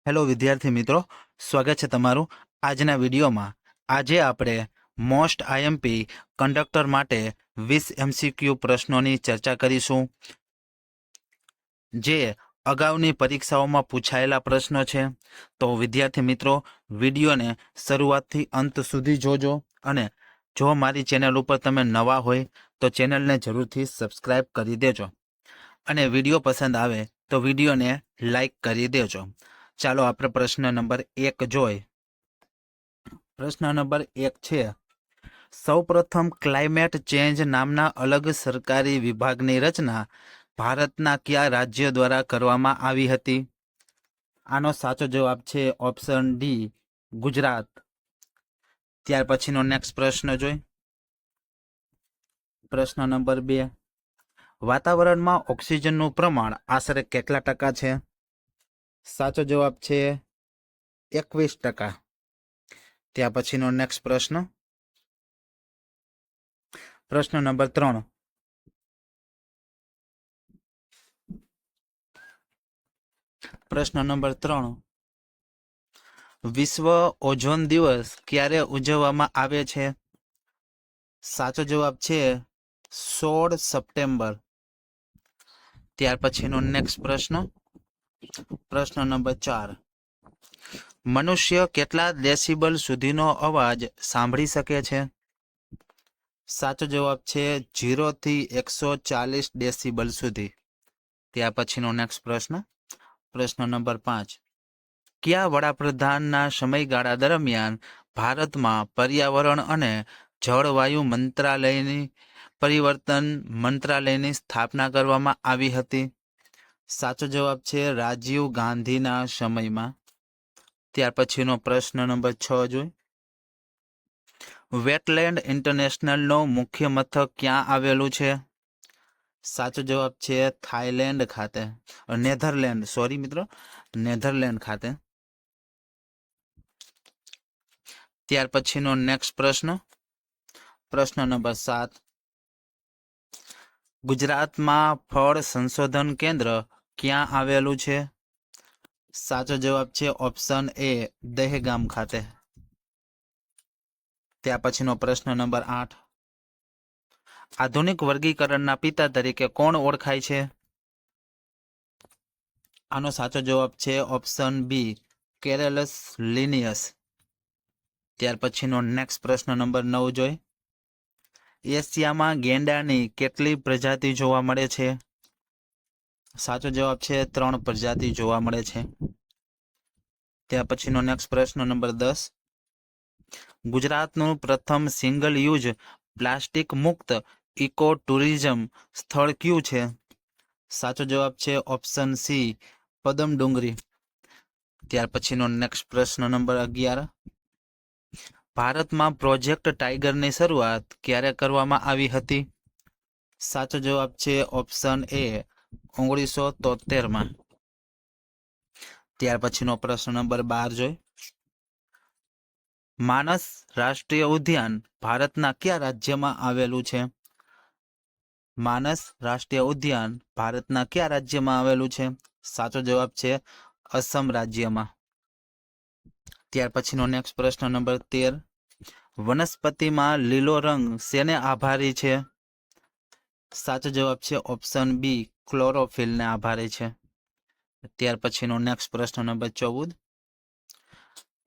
Hello વિદ્યાર્થી મિત્રો, સ્વાગત છે તમારું આજના વિડીયોમાં. આજે આપણે મોસ્ટ આઈએમપી કંડક્ટર માટે 20 MCQ પ્રશ્નોની ચર્ચા કરીશું, જે અગાઉની પરીક્ષાઓમાં પૂછાયેલા પ્રશ્નો છે. તો વિદ્યાર્થી મિત્રો, વિડીયોને શરૂઆતથી અંત સુધી જોજો, અને જો મારી ચેનલ ઉપર તમે નવા હોય તો ચેનલને જરૂરથી સબસ્ક્રાઇબ કરી દેજો, અને વિડીયો પસંદ આવે તો વિડીયોને લાઈક કરી દેજો. ચાલો આપણે પ્રશ્ન નંબર 1 જોઈએ. પ્રશ્ન નંબર 1 છે: સૌપ્રથમ ક્લાઇમેટ ચેન્જ નામના અલગ સરકારી વિભાગની રચના ભારતના કયા રાજ્ય દ્વારા કરવામાં આવી હતી? આનો સાચો જવાબ છે ઓપ્શન ડી, ગુજરાત. ત્યાર પછીનો નેક્સ્ટ પ્રશ્ન જોઈ. પ્રશ્ન નંબર 2: વાતાવરણમાં ઓક્સિજનનું પ્રમાણ આશરે કેટલા ટકા છે? સાચો જવાબ છે 21%. ત્યાં પછીનો નેક્સ્ટ પ્રશ્ન. પ્રશ્ન નંબર 3: પ્રશ્ન નંબર 3: વિશ્વ ઓઝોન દિવસ ક્યારે ઉજવવામાં આવે છે? સાચો જવાબ છે 16 સપ્ટેમ્બર. ત્યાર પછીનો નેક્સ્ટ પ્રશ્ન. પ્રશ્ન નંબર 4: મનુષ્ય કેટલા ડેસિબલ સુધીનો અવાજ સાંભળી શકે છે? સાચો જવાબ છે 0 થી 140 ડેસિબલ સુધી. ત્યાર પછીનો નેક્સ્ટ પ્રશ્ન. પ્રશ્ન નંબર 5: કયા વડાપ્રધાનના સમયગાળા દરમિયાન ભારતમાં પર્યાવરણ અને જળવાયુ પરિવર્તન મંત્રાલયની સ્થાપના કરવામાં આવી હતી? સાચો જવાબ છે રાજીવ ગાંધીના સમયમાં. ત્યાર પછીનો પ્રશ્ન નંબર 6 જોઈ. વેટલેન્ડ ઇન્ટરનેશનલનો મુખ્ય મથક ક્યાં આવેલું છે? સાચો જવાબ છે થાઈલેન્ડ ખાતે, નેધરલેન્ડ ખાતે. ત્યાર પછીનો નેક્સ્ટ પ્રશ્ન. પ્રશ્ન નંબર 7: ગુજરાતમાં ફળ સંશોધન કેન્દ્ર ક્યાં આવેલું છે? સાચો જવાબ છે ઓપ્શન એ, દહેગામ ખાતે. ત્યાર પછીનો પ્રશ્ન નંબર 8: આધુનિક વર્ગીકરણના પિતા તરીકે કોણ ઓળખાય છે? આનો સાચો જવાબ છે ઓપ્શન બી, કેરલસ લિનિયસ. ત્યાર પછીનો નેક્સ્ટ પ્રશ્ન નંબર 9 જોઈ. એશિયામાં ગેંડાની કેટલી પ્રજાતિ જોવા મળે છે? સાચો જવાબ છે 3 પ્રજાતિ જોવા મળે છે. ત્યાર પછીનો નેક્સ્ટ પ્રશ્ન નંબર 10: ગુજરાતનું પ્રથમ સિંગલ યુઝ પ્લાસ્ટિક મુક્ત ઇકો ટુરિઝમ સ્થળ કયું છે? સાચો જવાબ છે ઓપ્શન સી, પદમડુંગરી. ત્યાર પછીનો નેક્સ્ટ પ્રશ્ન નંબર 11: ભારતમાં પ્રોજેક્ટ ટાઈગરની શરૂઆત ક્યારે કરવામાં આવી હતી? સાચો જવાબ છે ઓપ્શન એ, 1973માં. ત્યાર પછીનો પ્રશ્ન નંબર 12 જોઈ. માનસ રાષ્ટ્રીય ઉદ્યાન ભારતના કયા રાજ્યમાં આવેલું છે? માનસ રાષ્ટ્રીય ઉદ્યાન ભારતના કયા રાજ્યમાં આવેલું છે? સાચો જવાબ છે અસમ રાજ્યમાં. ત્યાર પછીનો નેક્સ્ટ પ્રશ્ન નંબર 13: વનસ્પતિમાં લીલો રંગ શેને આભારી છે? સાચો જવાબ છે ઓપ્શન બી, ક્લોરોફિલને આભારી છે. ત્યાર પછીનો નેક્સ્ટ પ્રશ્ન નંબર 14: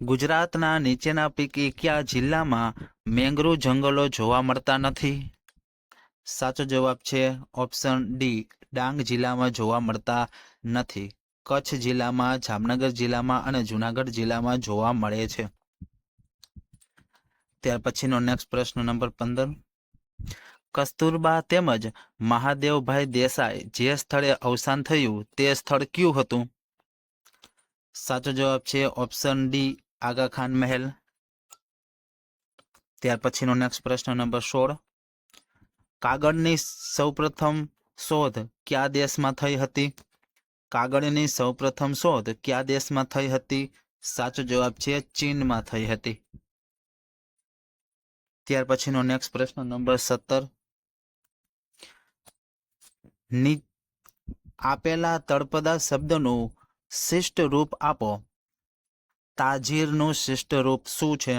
ગુજરાતના નીચેના પૈકી કયા જિલ્લામાં મેંગ્રુવ જંગલો જોવા મળતા નથી? સાચો જવાબ છે ઓપ્શન ડી, ડાંગ જિલ્લામાં જોવા મળતા નથી. કચ્છ જિલ્લામાં, જામનગર જિલ્લામાં અને જુનાગઢ જિલ્લામાં જોવા મળે છે. ત્યાર પછીનો નેક્સ્ટ પ્રશ્ન નંબર 15: કસ્તુરબા તેમજ મહાદેવભાઈ દેસાઈ જે સ્થળે અવસાન થયું તે સ્થળ કયું હતું? સાચો જવાબ છે ઓપ્શન ડી, આગા ખાન મહેલ. ત્યાર પછીનો નેક્સ્ટ પ્રશ્ન નંબર 16: કાગળની સૌપ્રથમ શોધ કયા દેશમાં થઈ હતી? કાગળની સૌપ્રથમ શોધ કયા દેશમાં થઈ હતી? સાચો જવાબ છે ચીનમાં થઈ હતી. ત્યાર પછીનો નેક્સ્ટ પ્રશ્ન નંબર 17: આપેલા તળપદા શબ્દનું શિષ્ટ રૂપ આપો. તાજીરનું શિષ્ટ રૂપ શું છે?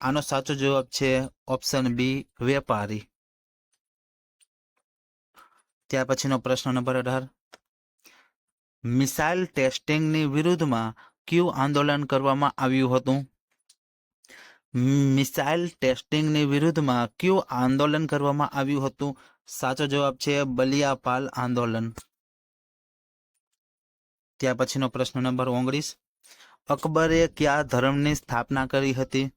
આનો સાચો જવાબ છે ઓપ્શન બી, વેપારી. ત્યાર પછીનો પ્રશ્ન નંબર 18. મિસાઇલ ટેસ્ટિંગની વિરુદ્ધમાં કયું આંદોલન કરવામાં આવ્યું હતું? મિસાઇલ ટેસ્ટિંગની વિરુદ્ધમાં કયું આંદોલન કરવામાં આવ્યું હતું? સાચો જવાબ છે બલિયાપાલ આંદોલન. ત્યાર પછીનો પ્રશ્ન નંબર 19. અકબરે કયા ધર્મની સ્થાપના કરી હતી?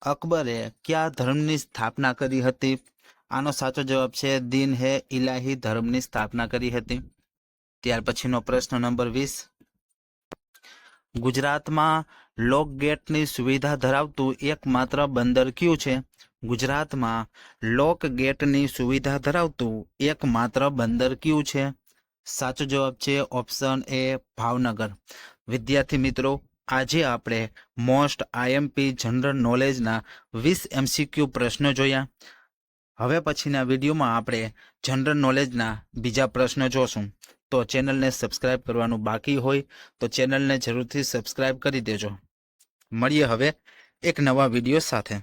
અકબરે કયા ધર્મની સ્થાપના કરી હતી? આનો સાચો જવાબ છે દીન હે ઇલાહી ધર્મની સ્થાપના કરી હતી. ત્યાર પછીનો પ્રશ્ન નંબર 20. ગુજરાતમાં લોકગેટની સુવિધા ધરાવતું એકમાત્ર બંદર કયું છે? ગુજરાતમાં લોકગેટની સુવિધા ધરાવતું એકમાત્ર બંદર કયું છે? સાચો જવાબ છે ઓપ્શન એ, ભાવનગર. વિદ્યાર્થી મિત્રો, આજે આપણે મોસ્ટ આઈએમપી જનરલ નોલેજના 20 MCQ પ્રશ્નો જોયા. હવે પછીના વિડીયોમાં આપણે જનરલ નોલેજના બીજા પ્રશ્નો જોશું. તો ચેનલને સબસ્ક્રાઇબ કરવાનું બાકી હોય તો ચેનલને જરૂરથી સબસ્ક્રાઇબ કરી દેજો. મળીએ હવે એક નવા વિડીયો સાથે.